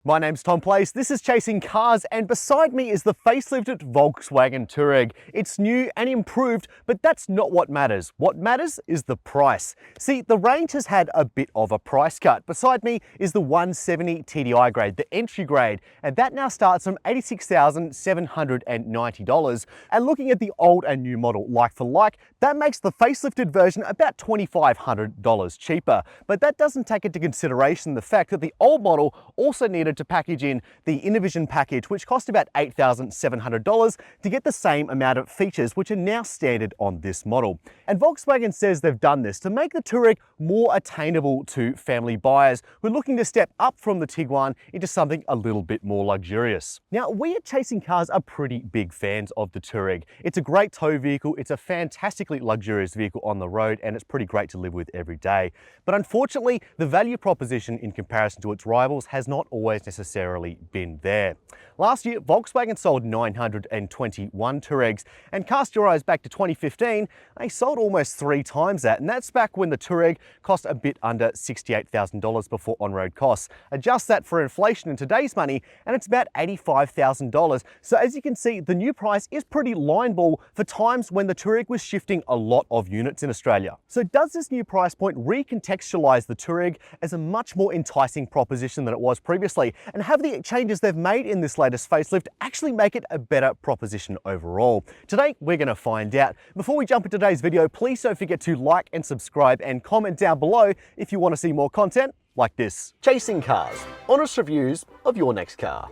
My name's Tom Place, this is Chasing Cars, and beside me is the facelifted Volkswagen Touareg. It's new and improved, but that's not what matters. What matters is the price. See, the range has had a bit of a price cut. Beside me is the 170 TDI grade, the entry grade, and that now starts from $86,790. And looking at the old and new model like for like, that makes the facelifted version about $2,500 cheaper. But that doesn't take into consideration the fact that the old model also needed to package in the Innovision package, which cost about $8,700 to get the same amount of features which are now standard on this model. And Volkswagen says they've done this to make the Touareg more attainable to family buyers who are looking to step up from the Tiguan into something a little bit more luxurious. Now, we at Chasing Cars are pretty big fans of the Touareg. It's a great tow vehicle, it's a fantastically luxurious vehicle on the road, and it's pretty great to live with every day. But unfortunately, the value proposition in comparison to its rivals has not always necessarily been there. Last year, Volkswagen sold 921 Touaregs, and cast your eyes back to 2015, they sold almost 3 times that, and that's back when the Touareg cost a bit under $68,000 before on-road costs. Adjust that for inflation in today's money, and it's about $85,000. So as you can see, the new price is pretty line ball for times when the Touareg was shifting a lot of units in Australia. So does this new price point recontextualize the Touareg as a much more enticing proposition than it was previously? And have the changes they've made in this latest facelift actually make it a better proposition overall? Today, we're going to find out. Before we jump into today's video, please don't forget to like and subscribe and comment down below if you want to see more content like this. Chasing Cars, honest reviews of your next car.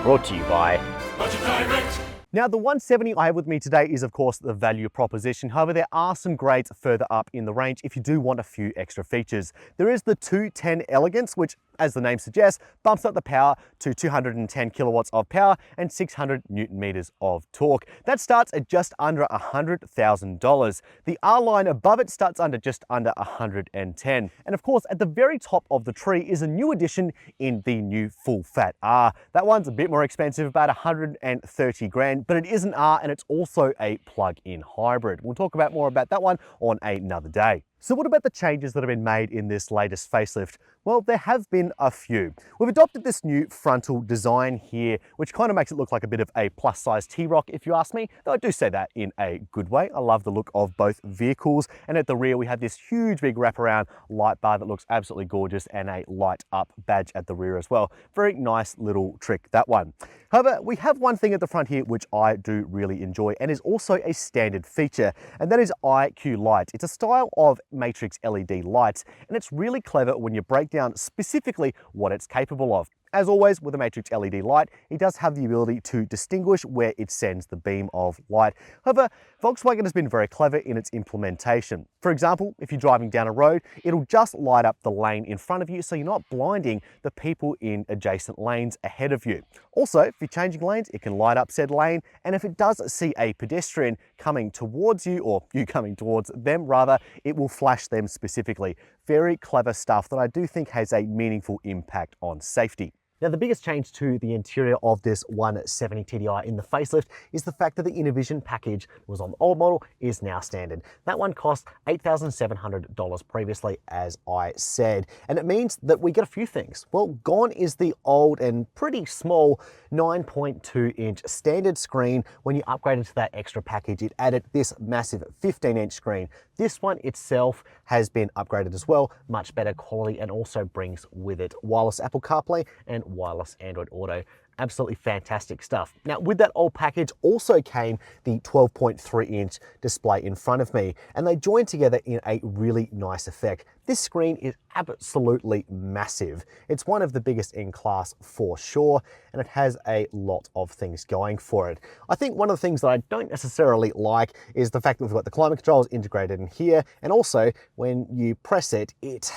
Brought to you by Budget Direct. Now, the 170 I have with me today is, of course, the value proposition. However, there are some grades further up in the range if you do want a few extra features. There is the 210 Elegance, which, as the name suggests, bumps up the power to 210 kilowatts of power and 600 Newton meters of torque. That starts at just under $100,000. The R line above it starts under just under 110. And of course, at the very top of the tree is a new addition in the new full fat R. That one's a bit more expensive, about 130 grand, but it is an R and it's also a plug-in hybrid. We'll talk about more about that one on another day. So what about the changes that have been made in this latest facelift? Well, there have been a few. We've adopted this new frontal design here, which kind of makes it look like a bit of a plus-size T-Roc, if you ask me, though I do say that in a good way. I love the look of both vehicles, and at the rear we have this huge big wraparound light bar that looks absolutely gorgeous, and a light up badge at the rear as well. Very nice little trick, that one. However, we have one thing at the front here which I do really enjoy and is also a standard feature, and that is IQ Light. It's a style of matrix LED lights, and it's really clever when you break down specifically what it's capable of. As always, with a matrix LED light, it does have the ability to distinguish where it sends the beam of light. However, Volkswagen has been very clever in its implementation. For example, if you're driving down a road, it'll just light up the lane in front of you so you're not blinding the people in adjacent lanes ahead of you. Also, if you're changing lanes, it can light up said lane, and if it does see a pedestrian coming towards you, or you coming towards them rather, it will flash them specifically. Very clever stuff that I do think has a meaningful impact on safety. Now, the biggest change to the interior of this 170 TDI in the facelift is the fact that the Innovision package that was on the old model is now standard. That one cost $8,700 previously, as I said, and it means that we get a few things. Well, gone is the old and pretty small 9.2-inch standard screen. When you upgrade into that extra package, it added this massive 15-inch screen. This one itself has been upgraded as well, much better quality, and also brings with it wireless Apple CarPlay and wireless Android Auto. Absolutely fantastic stuff. Now, with that old package also came the 12.3-inch display in front of me, and they joined together in a really nice effect. This screen is absolutely massive. It's one of the biggest in class for sure, and it has a lot of things going for it. I think one of the things that I don't necessarily like is the fact that we've got the climate controls integrated in here, and also when you press it, it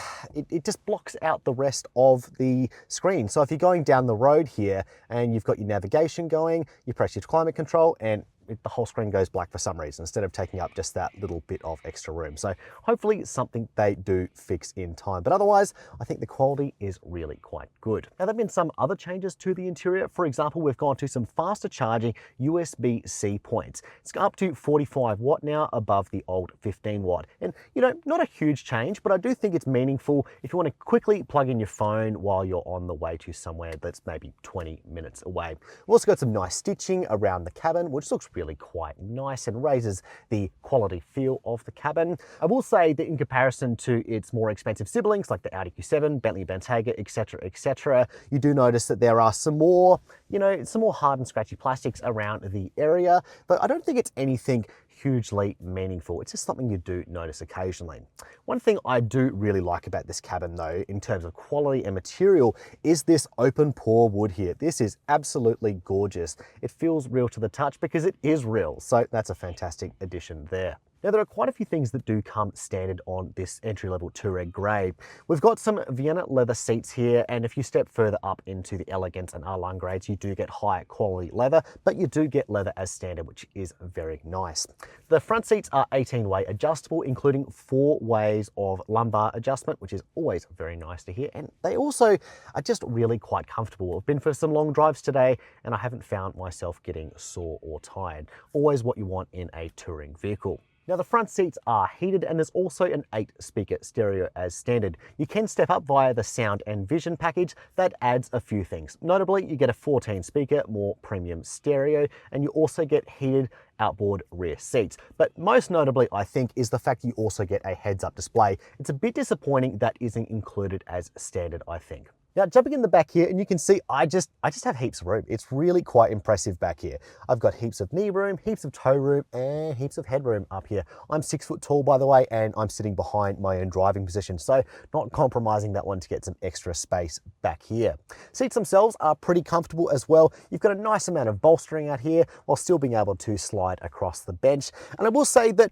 just blocks out the rest of the screen. So if you're going down the road here and you've got your navigation going, you press your climate control and the whole screen goes black for some reason instead of taking up just that little bit of extra room. So hopefully something they do fix in time. But otherwise, I think the quality is really quite good. Now, there have been some other changes to the interior. For example, we've gone to some faster charging USB-C points. It's up to 45 watt now above the old 15 watt. And you know, not a huge change, but I do think it's meaningful if you want to quickly plug in your phone while you're on the way to somewhere that's maybe 20 minutes away. We've also got some nice stitching around the cabin, which looks really quite nice and raises the quality feel of the cabin. I will say that in comparison to its more expensive siblings like the Audi Q7, Bentley Bentayga, etc., you do notice that there are some more, you know, some more hard and scratchy plastics around the area, but I don't think it's anything hugely meaningful. It's just something you do notice occasionally. One thing I do really like about this cabin though, in terms of quality and material, is this open pore wood here. This is absolutely gorgeous. It feels real to the touch because it is real. So that's a fantastic addition there. Now, there are quite a few things that do come standard on this entry-level Touareg Grey. We've got some Vienna leather seats here, and if you step further up into the Elegance and R-Line grades, you do get higher quality leather, but you do get leather as standard, which is very nice. The front seats are 18-way adjustable, including 4 ways of lumbar adjustment, which is always very nice to hear, and they also are just really quite comfortable. I've been for some long drives today, and I haven't found myself getting sore or tired. Always what you want in a touring vehicle. Now, the front seats are heated and there's also an 8-speaker stereo as standard. You can step up via the sound and vision package that adds a few things. Notably, you get a 14-speaker, more premium stereo, and you also get heated outboard rear seats. But most notably, I think, is the fact you also get a heads-up display. It's a bit disappointing that isn't included as standard, I think. Now, jumping in the back here, and you can see I just have heaps of room. It's really quite impressive back here. I've got heaps of knee room, heaps of toe room, and heaps of headroom up here. I'm 6 foot tall, by the way, and I'm sitting behind my own driving position, so not compromising that one to get some extra space back here. Seats themselves are pretty comfortable as well. You've got a nice amount of bolstering out here while still being able to slide across the bench. And I will say that,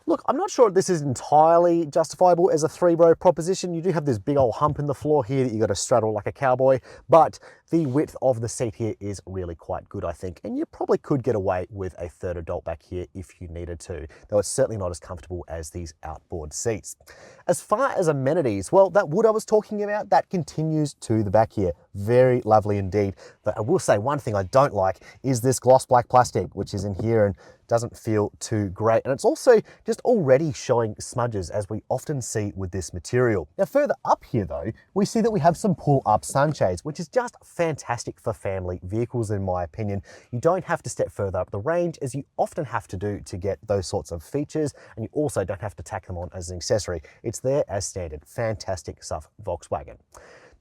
look, I'm not sure if this is entirely justifiable as a 3-row proposition. You do have this big old hump in the floor here that you got to straddle like a cowboy, but the width of the seat here is really quite good, I think, and you probably could get away with a 3rd adult back here if you needed to, though it's certainly not as comfortable as these outboard seats. As far as amenities, well, that wood I was talking about, that continues to the back here. Very lovely indeed, but I will say one thing I don't like is this gloss black plastic, which is in here and doesn't feel too great. And it's also just already showing smudges, as we often see with this material. Now, further up here though, we see that we have some pull-up sunshades, which is just fantastic for family vehicles in my opinion. You don't have to step further up the range, as you often have to do to get those sorts of features, and you also don't have to tack them on as an accessory. It's there as standard. Fantastic stuff, Volkswagen.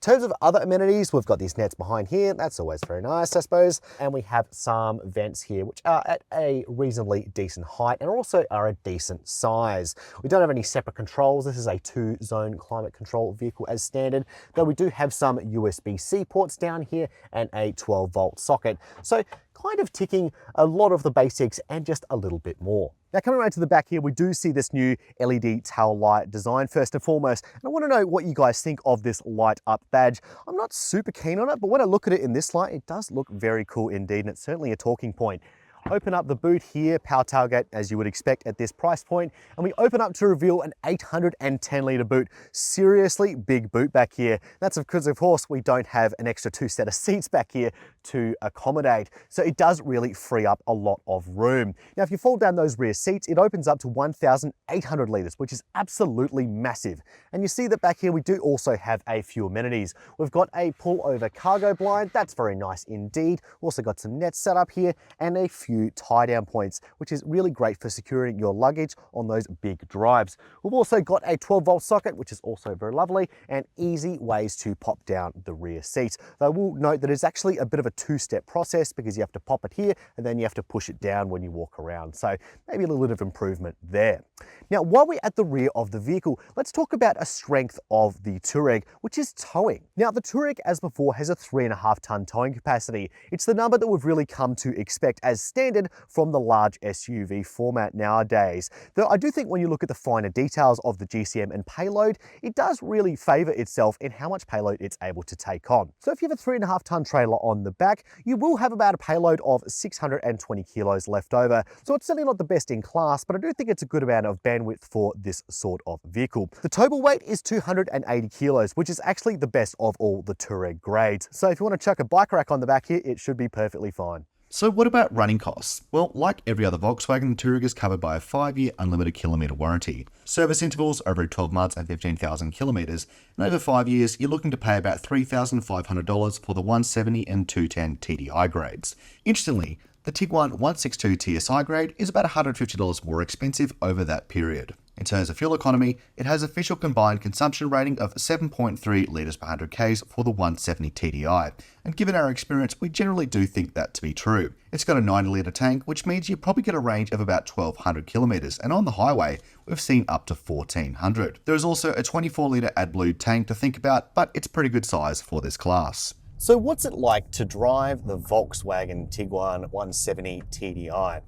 In terms of other amenities, we've got these nets behind here. That's always very nice, I suppose. And we have some vents here, which are at a reasonably decent height and also are a decent size. We don't have any separate controls. This is a 2-zone climate control vehicle as standard, though we do have some USB-C ports down here and a 12-volt socket. So kind of ticking a lot of the basics and just a little bit more. Now, coming right to the back here, we do see this new LED tail light design first and foremost, and I want to know what you guys think of this light up badge. I'm not super keen on it, but when I look at it in this light, it does look very cool indeed, and it's certainly a talking point. Open up the boot here, power tailgate as you would expect at this price point, and we open up to reveal an 810-litre boot. Seriously big boot back here. That's because of course we don't have an extra 2 set of seats back here to accommodate, so it does really free up a lot of room. Now, if you fold down those rear seats, it opens up to 1,800 litres, which is absolutely massive. And you see that back here we do also have a few amenities. We've got a pull-over cargo blind. That's very nice indeed. Also got some nets set up here and a few tie-down points, which is really great for securing your luggage on those big drives. We've also got a 12-volt socket, which is also very lovely, and easy ways to pop down the rear seats. Though I will note that it's actually a bit of a 2-step process because you have to pop it here and then you have to push it down when you walk around. So maybe a little bit of improvement there. Now, while we're at the rear of the vehicle, let's talk about a strength of the Touareg, which is towing. Now, the Touareg, as before, has a 3.5-ton towing capacity. It's the number that we've really come to expect as standard from the large SUV format nowadays. Though I do think when you look at the finer details of the GCM and payload, it does really favour itself in how much payload it's able to take on. So if you have a 3.5-ton trailer on the back, you will have about a payload of 620 kilos left over. So it's certainly not the best in class, but I do think it's a good amount of bandwidth for this sort of vehicle. The total weight is 280 kilos, which is actually the best of all the Touareg grades. So if you want to chuck a bike rack on the back here, it should be perfectly fine. So what about running costs? Well, like every other Volkswagen, the Touareg is covered by a 5-year unlimited kilometre warranty. Service intervals over 12 months and 15,000 kilometres, and over 5 years, you're looking to pay about $3,500 for the 170 and 210 TDI grades. Interestingly, the Tiguan 162 TSI grade is about $150 more expensive over that period. In terms of fuel economy, it has official combined consumption rating of 7.3 litres per 100 Ks for the 170 TDI, and given our experience, we generally do think that to be true. It's got a 90-litre tank, which means you probably get a range of about 1,200 kilometres, and on the highway, we've seen up to 1,400. There is also a 24-litre AdBlue tank to think about, but it's pretty good size for this class. So what's it like to drive the Volkswagen Tiguan 170 TDI?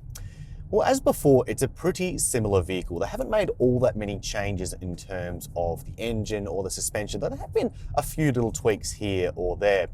Well, as before, it's a pretty similar vehicle. They haven't made all that many changes in terms of the engine or the suspension. There have been a few little tweaks here or there.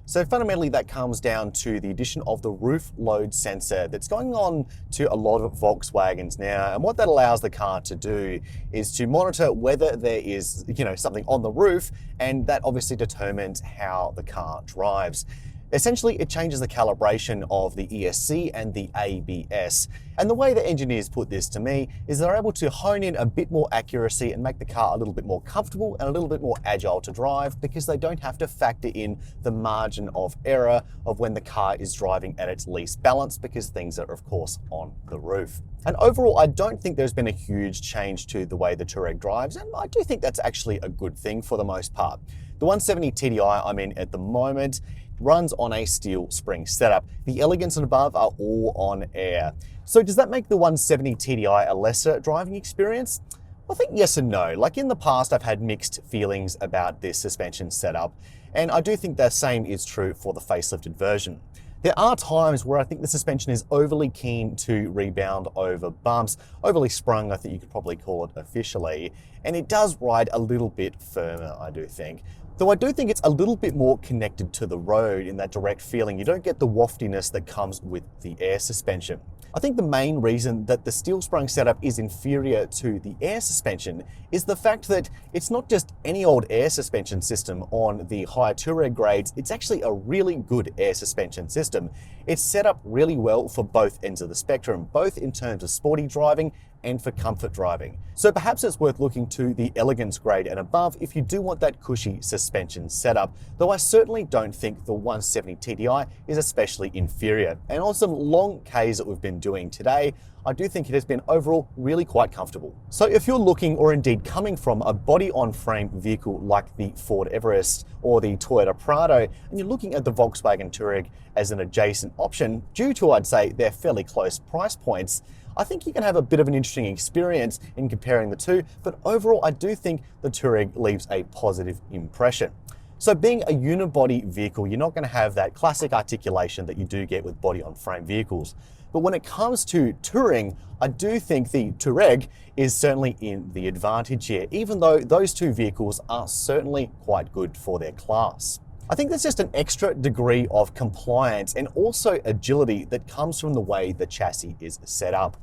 So fundamentally, that comes down to the addition of the roof load sensor that's going on to a lot of Volkswagens now. And what that allows the car to do is to monitor whether there is, something on the roof, and that obviously determines how the car drives. Essentially, it changes the calibration of the ESC and the ABS. And the way the engineers put this to me is they're able to hone in a bit more accuracy and make the car a little bit more comfortable and a little bit more agile to drive, because they don't have to factor in the margin of error of when the car is driving at its least balance, because things are, of course, on the roof. And overall, I don't think there's been a huge change to the way the Touareg drives, and I do think that's actually a good thing for the most part. The 170 TDI I'm in at the moment runs on a steel spring setup. The Elegance and above are all on air. So does that make the 170 TDI a lesser driving experience? I think yes and no. Like in the past, I've had mixed feelings about this suspension setup, and I do think the same is true for the facelifted version. There are times where I think the suspension is overly keen to rebound over bumps, overly sprung, I think you could probably call it officially, and it does ride a little bit firmer, I do think. Though I do think it's a little bit more connected to the road in that direct feeling. You don't get the waftiness that comes with the air suspension. I think the main reason that the steel sprung setup is inferior to the air suspension is the fact that it's not just any old air suspension system on the higher Touareg grades, it's actually a really good air suspension system. It's set up really well for both ends of the spectrum, both in terms of sporty driving and for comfort driving. So perhaps it's worth looking to the Elegance grade and above if you do want that cushy suspension setup, though I certainly don't think the 170 TDI is especially inferior. And on some long Ks that we've been doing today, I do think it has been overall really quite comfortable. So if you're looking, or indeed coming from, a body-on-frame vehicle like the Ford Everest or the Toyota Prado, and you're looking at the Volkswagen Touareg as an adjacent option, due to, I'd say, their fairly close price points, I think you can have a bit of an interesting experience in comparing the two, but overall I do think the Touareg leaves a positive impression. So being a unibody vehicle, you're not going to have that classic articulation that you do get with body-on-frame vehicles. But when it comes to touring, I do think the Touareg is certainly in the advantage here, even though those two vehicles are certainly quite good for their class. I think there's just an extra degree of compliance and also agility that comes from the way the chassis is set up.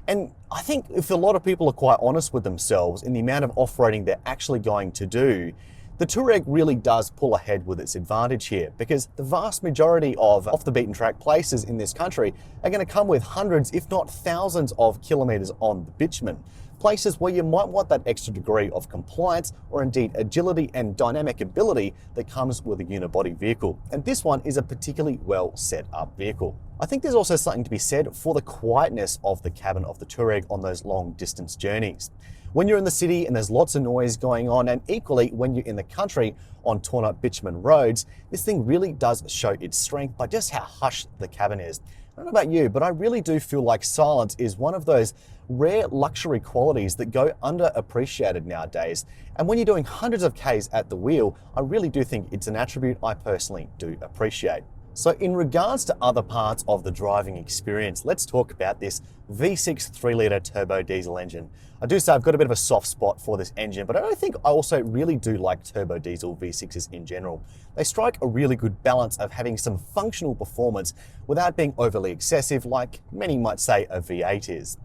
And I think if a lot of people are quite honest with themselves in the amount of off-roading they're actually going to do, the Touareg really does pull ahead with its advantage here, because the vast majority of off-the-beaten-track places in this country are going to come with hundreds, if not thousands, of kilometres on the bitumen. Places where you might want that extra degree of compliance or indeed agility and dynamic ability that comes with a unibody vehicle. And this one is a particularly well set up vehicle. I think there's also something to be said for the quietness of the cabin of the Touareg on those long distance journeys. When you're in the city and there's lots of noise going on, and equally when you're in the country on torn up bitumen roads, this thing really does show its strength by just how hushed the cabin is. I don't know about you, but I really do feel like silence is one of those rare luxury qualities that go underappreciated nowadays. And when you're doing hundreds of Ks at the wheel, I really do think it's an attribute I personally do appreciate. So in regards to other parts of the driving experience, let's talk about this V6 3-litre turbo diesel engine. I do say I've got a bit of a soft spot for this engine, but I think I also really do like turbo diesel V6s in general. They strike a really good balance of having some functional performance without being overly excessive, like many might say a V8 is.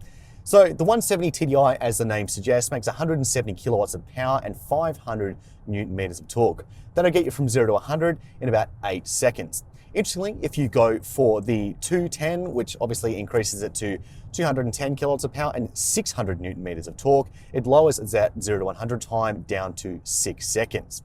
So the 170 TDI, as the name suggests, makes 170 kilowatts of power and 500 Newton meters of torque. That'll get you from 0 to 100 in about 8 seconds. Interestingly, if you go for the 210, which obviously increases it to 210 kilowatts of power and 600 Newton meters of torque, it lowers that 0 to 100 time down to 6 seconds.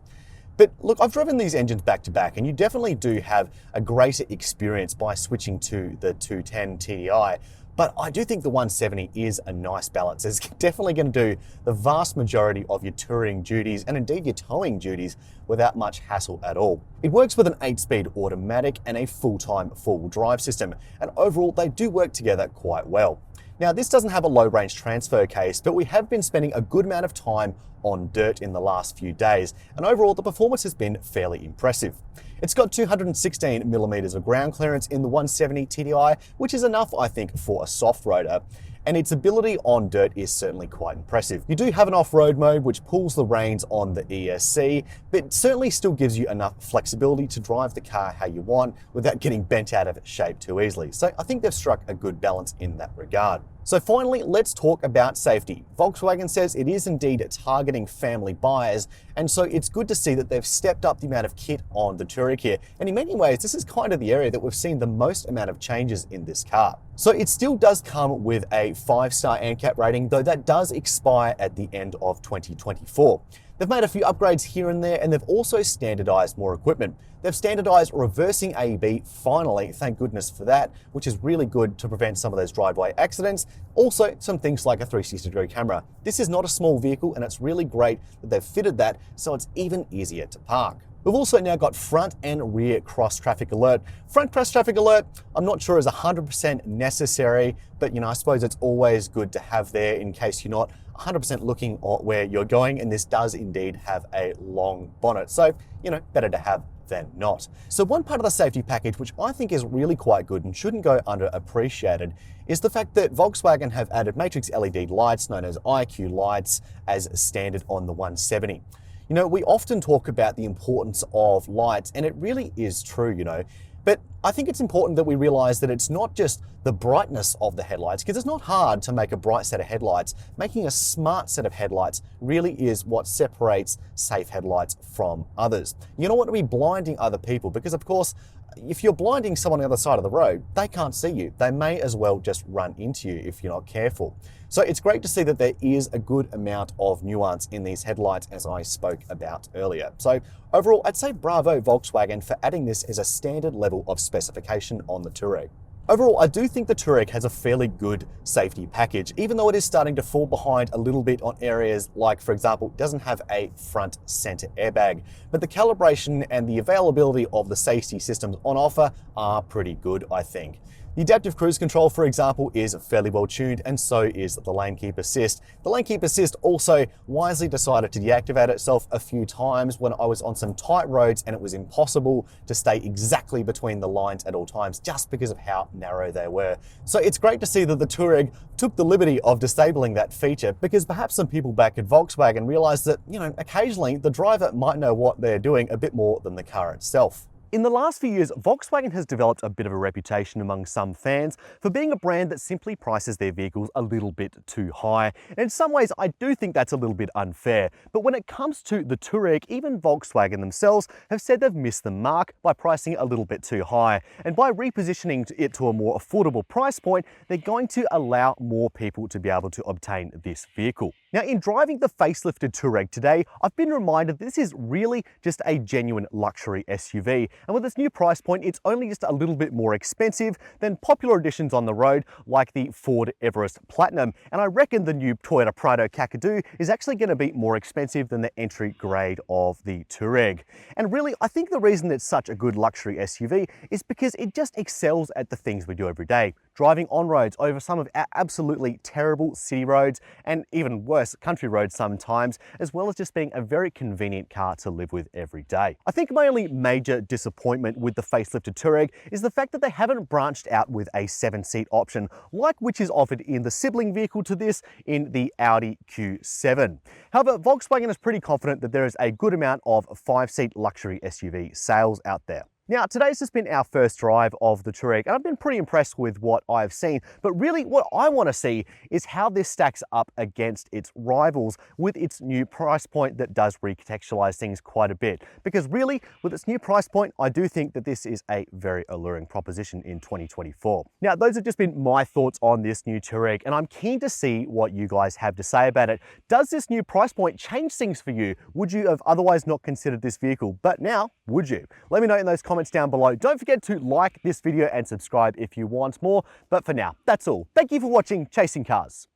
But look, I've driven these engines back to back, and you definitely do have a greater experience by switching to the 210 TDI. But I do think the 170 is a nice balance. It's definitely going to do the vast majority of your touring duties and indeed your towing duties without much hassle at all. It works with an 8-speed automatic and a full-time four-wheel drive system, and overall they do work together quite well. Now, this doesn't have a low-range transfer case, but we have been spending a good amount of time on dirt in the last few days, and overall the performance has been fairly impressive. It's got 216 millimeters of ground clearance in the 170 TDI, which is enough, I think, for a soft roader. And its ability on dirt is certainly quite impressive. You do have an off-road mode which pulls the reins on the ESC, but it certainly still gives you enough flexibility to drive the car how you want without getting bent out of shape too easily. So I think they've struck a good balance in that regard. So finally, let's talk about safety. Volkswagen says it is indeed targeting family buyers, and so it's good to see that they've stepped up the amount of kit on the Touareg here. And in many ways, this is kind of the area that we've seen the most amount of changes in this car. So it still does come with a 5-star NCAP rating, though that does expire at the end of 2024. They've made a few upgrades here and there, and they've also standardized more equipment. They've standardized reversing AEB finally, thank goodness for that, which is really good to prevent some of those driveway accidents. Also, some things like a 360-degree camera. This is not a small vehicle, and it's really great that they've fitted that so it's even easier to park. We've also now got front and rear cross traffic alert. Front cross traffic alert, I'm not sure is 100% necessary, but I suppose it's always good to have there in case you're not 100% looking at where you're going, and this does indeed have a long bonnet. So, better to have than not. So one part of the safety package, which I think is really quite good and shouldn't go underappreciated, is the fact that Volkswagen have added matrix LED lights known as IQ lights as standard on the 170. We often talk about the importance of lights, and it really is true, but I think it's important that we realize that it's not just the brightness of the headlights, because it's not hard to make a bright set of headlights. Making a smart set of headlights really is what separates safe headlights from others. You don't want to be blinding other people, because of course, if you're blinding someone on the other side of the road, they can't see you. They may as well just run into you if you're not careful. So it's great to see that there is a good amount of nuance in these headlights, as I spoke about earlier. So overall, I'd say bravo Volkswagen for adding this as a standard level of specification on the Touareg. Overall, I do think the Touareg has a fairly good safety package, even though it is starting to fall behind a little bit on areas like, for example, it doesn't have a front center airbag. But the calibration and the availability of the safety systems on offer are pretty good, I think. The adaptive cruise control, for example, is fairly well tuned, and so is the lane keep assist. The lane keep assist also wisely decided to deactivate itself a few times when I was on some tight roads and it was impossible to stay exactly between the lines at all times just because of how narrow they were. So it's great to see that the Touareg took the liberty of disabling that feature, because perhaps some people back at Volkswagen realized that, occasionally the driver might know what they're doing a bit more than the car itself. In the last few years, Volkswagen has developed a bit of a reputation among some fans for being a brand that simply prices their vehicles a little bit too high. And in some ways, I do think that's a little bit unfair. But when it comes to the Touareg, even Volkswagen themselves have said they've missed the mark by pricing it a little bit too high. And by repositioning it to a more affordable price point, they're going to allow more people to be able to obtain this vehicle. Now, in driving the facelifted Touareg today, I've been reminded this is really just a genuine luxury SUV. And with its new price point, it's only just a little bit more expensive than popular editions on the road like the Ford Everest Platinum. And I reckon the new Toyota Prado Kakadu is actually going to be more expensive than the entry grade of the Touareg. And really, I think the reason it's such a good luxury SUV is because it just excels at the things we do every day. Driving on roads over some of our absolutely terrible city roads, and even worse, country roads sometimes, as well as just being a very convenient car to live with every day. I think my only major disappointment disappointment with the facelifted Touareg is the fact that they haven't branched out with a 7-seat option, like which is offered in the sibling vehicle to this in the Audi Q7. However, Volkswagen is pretty confident that there is a good amount of 5-seat luxury SUV sales out there. Now, today's just been our first drive of the Touareg, and I've been pretty impressed with what I've seen, but really what I want to see is how this stacks up against its rivals with its new price point that does recontextualize things quite a bit. Because really, with its new price point, I do think that this is a very alluring proposition in 2024. Now, those have just been my thoughts on this new Touareg, and I'm keen to see what you guys have to say about it. Does this new price point change things for you? Would you have otherwise not considered this vehicle, but now would you? Let me know in those comments down below. Don't forget to like this video and subscribe if you want more. But for now, that's all. Thank you for watching Chasing Cars.